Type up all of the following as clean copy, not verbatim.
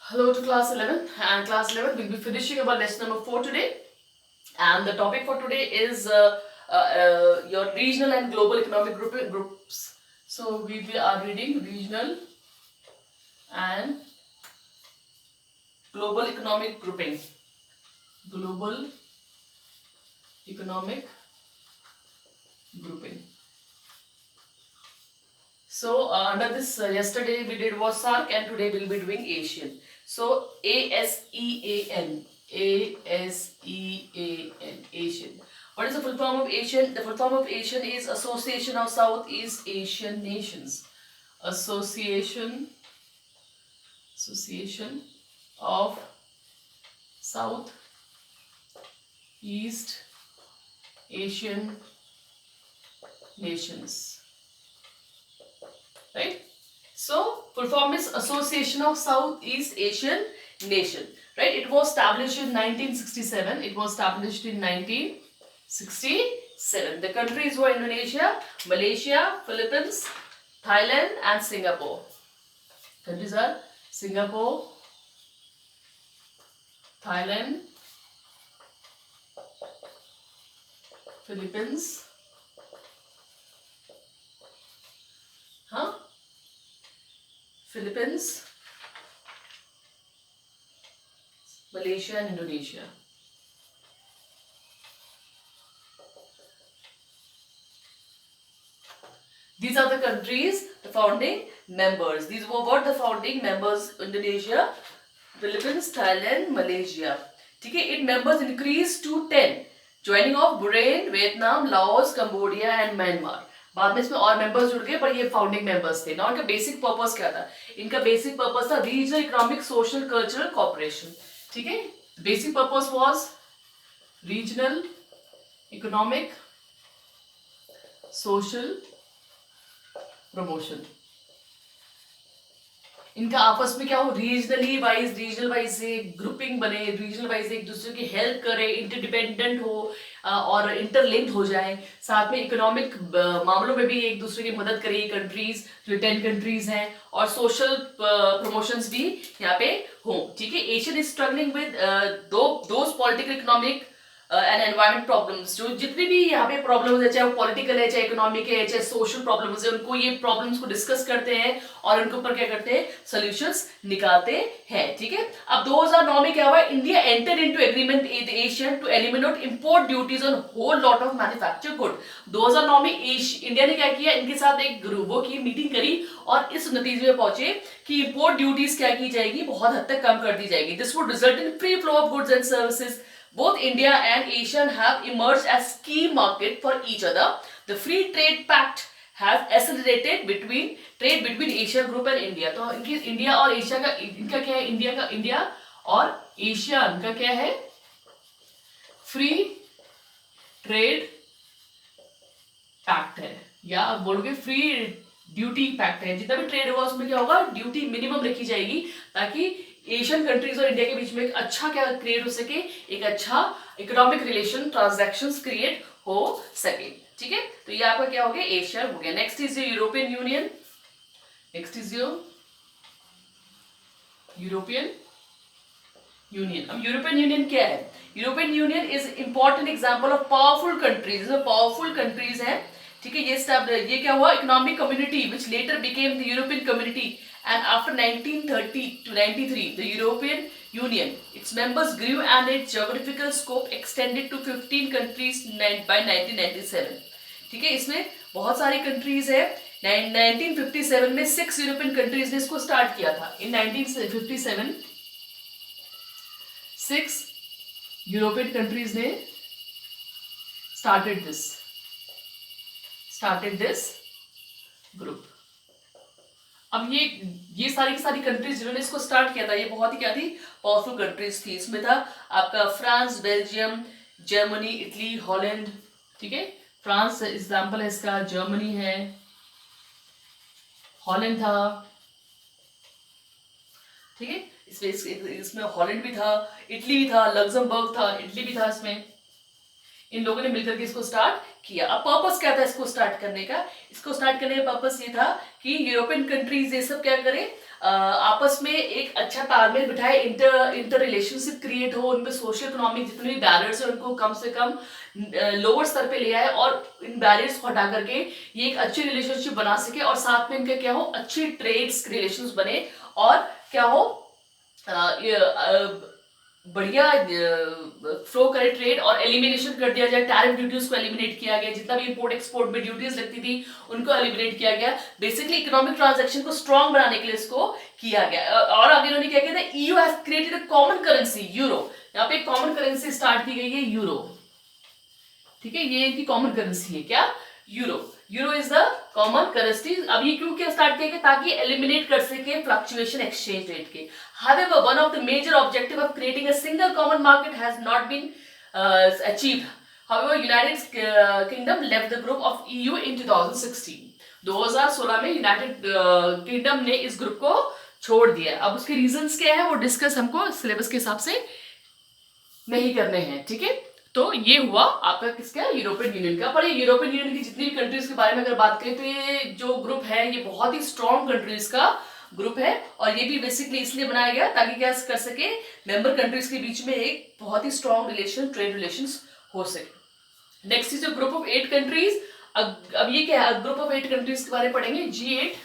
Hello to class 11, and class 11 will be finishing our lesson number 4 today, and the topic for today is your regional and global economic groups. So we are reading regional and global economic grouping. Global economic grouping. So under this, yesterday we did was SARC and today we'll be doing Asian. So ASEAN, ASEAN, Asian. What is the full form of Asian? The full form of Asian is Association of Southeast Asian Nations. Association of Southeast Asian Nations. Right? So, full form is Association of Southeast Asian Nation. Right? It was established in 1967. It was established in 1967. The countries were Indonesia, Malaysia, Philippines, Thailand and Singapore. Countries are Singapore, Thailand, Philippines, Philippines, Malaysia and Indonesia. These are the countries, the founding members. These were what the founding members: Indonesia, Philippines, Thailand, Malaysia. Okay, its members increased to 10, joining of Bahrain, Vietnam, Laos, Cambodia and Myanmar. बाद में इसमें और members जुड़ गए, पर ये founding members थे ना. इनका बेसिक पर्पस क्या था? इनका बेसिक पर्पस था regional economic social cultural cooperation. ठीक है, basic purpose was regional economic social promotion. इनका आपस में क्या हो, रीजनल वाइज से ग्रुपिंग बने, रीजनल वाइज एक दूसरे की हेल्प करे, इंटरडिपेंडेंट हो और इंटरलिंक्ड हो जाए. साथ में इकोनॉमिक मामलों में भी एक दूसरे की मदद करे ये कंट्रीज, जो 10 कंट्रीज हैं, और सोशल प्रमोशंस भी यहाँ पे हो. ठीक है, Asian is struggling with those political economic and environment problems. जो जितनी भी यहाँ पे प्रॉब्लम्स है, चाहे वो पॉलिटिकल है, चाहे इकोनॉमिक है, चाहे सोशल प्रॉब्लम्स है, उनको ये प्रॉब्लम्स को डिस्कस करते हैं और उनके ऊपर क्या करते हैं, सॉल्यूशंस निकालते हैं. ठीक है, अब 2009 में क्या हुआ, India enter into agreement with Asian to eliminate import duties on whole lot of manufacture good. 2009 में इंडिया ने क्या किया, इनके साथ एक ग्रुप की मीटिंग करी और इस नतीजे में पहुंचे कि इंपोर्ट ड्यूटीज क्या की जाएगी, बहुत हद तक कम कर दी जाएगी. This would result in free flow of goods and services. Both India and ASEAN have emerged as key market for each other. The Free Trade Pact has accelerated trade between Asia Group and India. तो इनकी India और Asia का, इनका क्या है, India और Asian का क्या है, फ्री ट्रेड पैक्ट है, या आप बोलोगे फ्री ड्यूटी पैक्ट है. जितना भी ट्रेड होगा उसमें क्या होगा, ड्यूटी मिनिमम रखी जाएगी, ताकि एशियन कंट्रीज और इंडिया के बीच में एक अच्छा क्या क्रिएट हो सके, एक अच्छा इकोनॉमिक रिलेशन, ट्रांजैक्शंस क्रिएट हो सके. ठीक है, तो ये आपका क्या हो गया, एशिया हो गया. Next is European union. Next is European union. अब यूरोपियन यूनियन क्या है? European union is important example of powerful countries. इसमें पावरफुल कंट्रीज हैं. ठीक है, ये क्या हुआ, economic community which letter became the European community. And after 1930 to 93, the European Union, its members grew and its geographical scope extended to 15 countries by 1997. ठीक है, इसमें बहुत सारी कंट्रीज है. 1957 में 6 यूरोपियन कंट्रीज ने इसको स्टार्ट किया था. इन 1957 6 यूरोपियन कंट्रीज ने started this group. अब ये सारी की सारी कंट्रीज जिन्होंने इसको स्टार्ट किया था, ये बहुत ही क्या थी, पावरफुल कंट्रीज थी. इसमें था आपका France, Belgium, Germany, Italy, Holland. ठीक है, फ्रांस एग्जांपल है इसका, जर्मनी है, हॉलैंड था. ठीक है, इसमें हॉलैंड भी था, इटली भी था, लग्जमबर्ग था, इटली भी था इसमें. इन लोगों ने मिलकर के इसको स्टार्ट किया। अब पर्पस क्या था इसको स्टार्ट करने का? इसको स्टार्ट करने का पर्पस ये था कि यूरोपियन कंट्रीज ये सब क्या करें, आपस में एक अच्छा तालमेल बिठाए, इंटर रिलेशनशिप क्रिएट हो, उनमें सोशल इकोनॉमिक जितने भी बैरियर्स है उनको कम से कम लोअर स्तर पे ले आए और इन बैरियर्स को हटा करके ये एक अच्छी रिलेशनशिप बना सके और साथ में इनके क्या हो, अच्छे ट्रेड्स रिलेशंस बने और क्या हो, बढ़िया फ्लो करे ट्रेड और एलिमिनेशन कर दिया जाए, टैरिफ ड्यूटीज को एलिमिनेट किया गया, जितना भी इंपोर्ट एक्सपोर्ट में ड्यूटीज लगती थी उनको एलिमिनेट किया गया। बेसिकली इकोनॉमिक ट्रांजैक्शन को स्ट्रांग बनाने के लिए इसको किया गया। और आगे उन्होंने क्या किया था, EU has created a common currency euro. यहाँ पे कॉमन करेंसी स्टार्ट की गई है यूरो, ठीक है, ये इनकी कॉमन करेंसी है क्या, euro. Euro is the common currency. अब ये क्यों क्या स्टार्ट किया गया, ताकि एलिमिनेट कर सके फ्लक्चुएशन एक्सचेंज रेट के। However, one of the major objective of creating a single common market has not been achieved. However, United Kingdom left the group of EU in 2016. 2016 में यूनाइटेड किंगडम ने इस group को छोड़ दिया। अब उसके reasons क्या है वो डिस्कस हमको सिलेबस के हिसाब से नहीं करने हैं, ठीक है। तो ये हुआ आपका किसका, यूरोपियन यूनियन का। पर ये यूरोपियन यूनियन की जितनी भी कंट्रीज के बारे में अगर बात करें तो ये जो ग्रुप है ये बहुत ही स्ट्रॉन्ग कंट्रीज का ग्रुप है और ये भी बेसिकली इसलिए बनाया गया ताकि क्या कर सके, मेंबर कंट्रीज के बीच में एक बहुत ही स्ट्रॉन्ग रिलेशन, ट्रेड रिलेशंस हो सके। Next is group of 8 countries. अब ये क्या है, ग्रुप ऑफ 8 कंट्रीज के बारे में पढ़ेंगे, G8।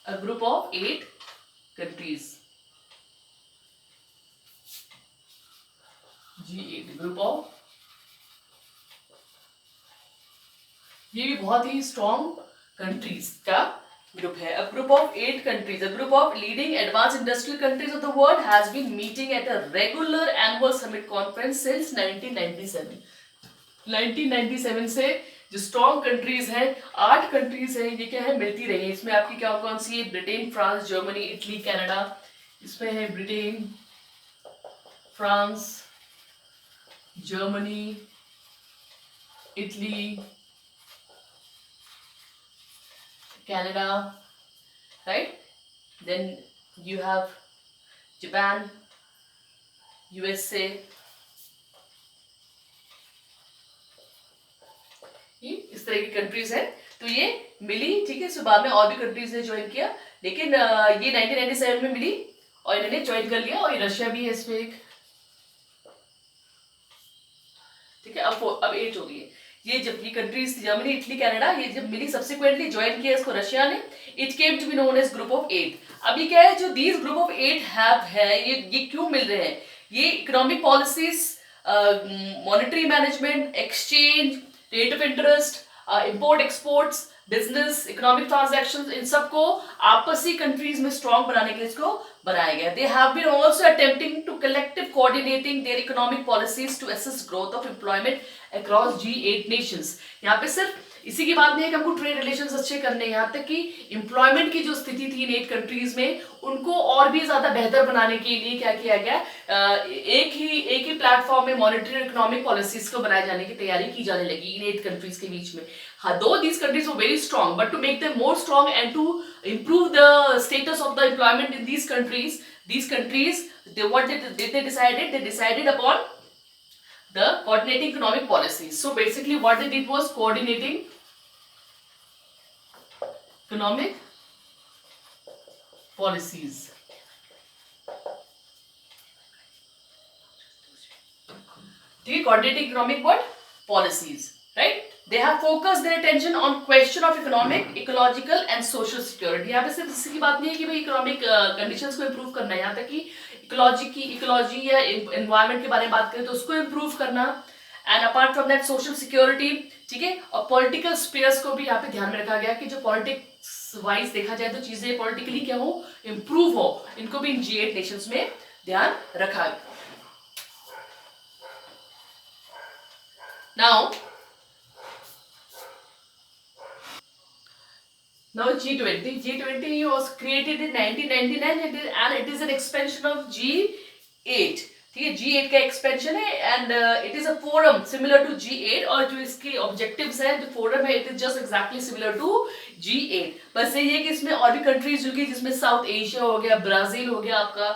A group of 8 countries, G8 group of, ये भी बहुत ही स्ट्रॉन्ग कंट्रीज का ग्रुप है। A group of 8 countries, a group of leading advanced industrial countries of the world has been meeting at a regular annual summit conference since 1997. 1997 से जो strong countries हैं, 8 countries हैं, ये क्या है, मिलती रही है। इसमें आपकी क्या कौन सी है, Britain, France, Germany, Italy, Canada. इसमें है Britain, France, Germany, Italy, Canada, right. Then you have Japan, USA, इस तरह की कंट्रीज है। तो ये मिली, ठीक है। इसके बाद में और भी कंट्रीज ने ज्वाइन किया, लेकिन ये 1997 में मिली और इन्होंने ज्वाइन कर लिया। और रशिया भी है इसमें एक, ठीक है। अब 8 हो गई है ये। जब ये कंट्रीज जर्मनी, इटली, कनाडा, ये जब मिली सब्सिक्वेंटली ज्वाइन किया इसको रशिया ने, it came to be known as group of 8। अब ये क्या है, जो दीज ग्रुप ऑफ 8 है, ये क्यों मिल रहे हैं, ये economic policies, monetary management, exchange rate of interest, import exports, business, economic transactions, इन सबको आपसी कंट्रीज में स्ट्रॉन्ग बनाने के लिए इसको बनाया गया। They have been also attempting to collective coordinating their economic policies to assist growth of employment across G8 nations. यहाँ पे सिर्फ इसी की बात नहीं है कि हमको ट्रेड रिलेशंस अच्छे करने हैं, यहाँ तक कि एम्प्लॉयमेंट की जो स्थिति थी इन 8 कंट्रीज में उनको और भी ज्यादा बेहतर बनाने के लिए क्या किया गया, एक ही प्लेटफॉर्म में मॉनेटरी और इकोनॉमिक पॉलिसीज को बनाए जाने की तैयारी की जाने लगी इन 8 कंट्रीज के बीच में। हाँ, though these countries were very strong, but to make them more strong and to improve the status of the employment in these countries, they decided upon the coordinating economic policies. So basically what they did was coordinating economic policies. Coordinating economic what? Policies, right? They have focused their attention on question of economic, ecological and social security. यहाँ पे सिर्फ इसकी बात नहीं है कि भाई economic conditions को इम्प्रूव करना है, यहाँ तक कि इकोलॉजी या एनवायरनमेंट के बारे में बात करें तो उसको इम्प्रूव करना, and apart from that social security, ठीक है। और पॉलिटिकल स्पेयर्स को भी यहाँ पे ध्यान में रखा गया कि जो पॉलिटिक्स वाइज देखा जाए तो चीजें पॉलिटिकली क्या हो, इम्प्रूव हो, इनको भी इन G8 नेशंस में ध्यान रखा गया। Now G20 was created in 1999 and it is an expansion of G8. ठीक है, G8 का एक्सपेंशन है and it is a forum similar to G8 और जो इसके ऑब्जेक्टिव्स है जो फोरम है it is just exactly similar to G8। बस यही है कि इसमें और भी कंट्रीज होगी जिसमें साउथ एशिया हो गया, ब्राजील हो गया, आपका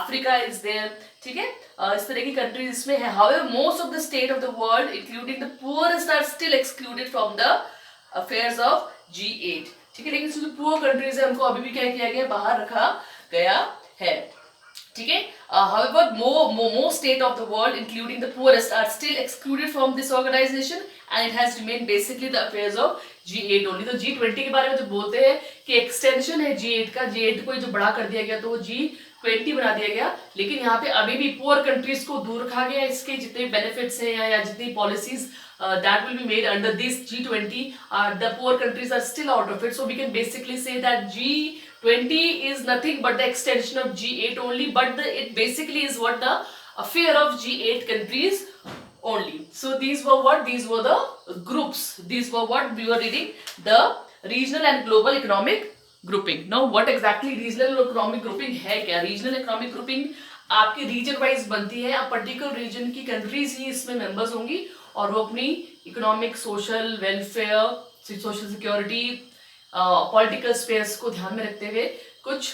अफ्रीका इज देयर, ठीक है, इस तरह की कंट्रीज इसमें है। However most of the state of the world including the poorest are still excluded from the affairs of G8, ठीक है, लेकिन जो पुअर कंट्रीज है उनको अभी भी क्या किया गया, बाहर रखा गया है, ठीक है। However, more state of the world, including the poorest, are still excluded from this organization, and it has remained basically the affairs of G8 only. तो G20 के बारे में जो बोलते हैं कि एक्सटेंशन है G8 का, G8 को जो बड़ा कर दिया गया तो वो G20 बना दिया गया, लेकिन यहाँ पे अभी भी पुअर कंट्रीज को दूर रखा गया। इसके जितने बेनिफिट्स हैं या जितनी policies that will be made under this G20, the poor countries are still out of it. So we can basically say that G20 is nothing but the extension of G8 only, but it basically is what the affair of G8 countries only. So these were what? These were the groups. These were what we were reading, the regional and global economic grouping. Now what exactly regional economic grouping है क्या? Regional economic grouping आपकी region wise बनती है, अब particular region की countries ही इसमें members होंगी और वो अपनी economic, social welfare, social security, political spheres को ध्यान में रखते हुए कुछ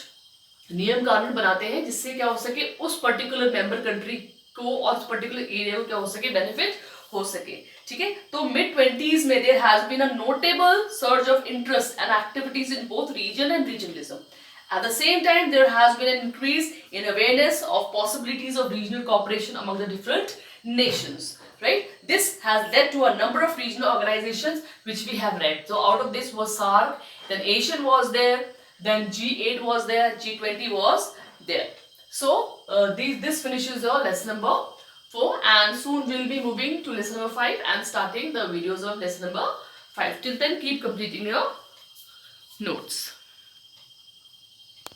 नियम कानून बनाते हैं जिससे क्या हो सके उस पर्टिकुलर मेंबर कंट्री को और उस पर्टिकुलर एरिया को क्या हो सके, बेनिफिट हो सके, ठीक है। तो mid-20s में there has been a notable surge of interest and activities in both region and regionalism. At the same time, there has been an increase in awareness of possibilities of regional cooperation among the different nations. Right? This has led to a number of regional organizations which we have read. So out of this was SAARC, then ASEAN was there, then G8 was there, G20 was there. So this finishes your lesson number 4, and soon we'll be moving to lesson number 5 and starting the videos of lesson number 5. Till then, keep completing your notes.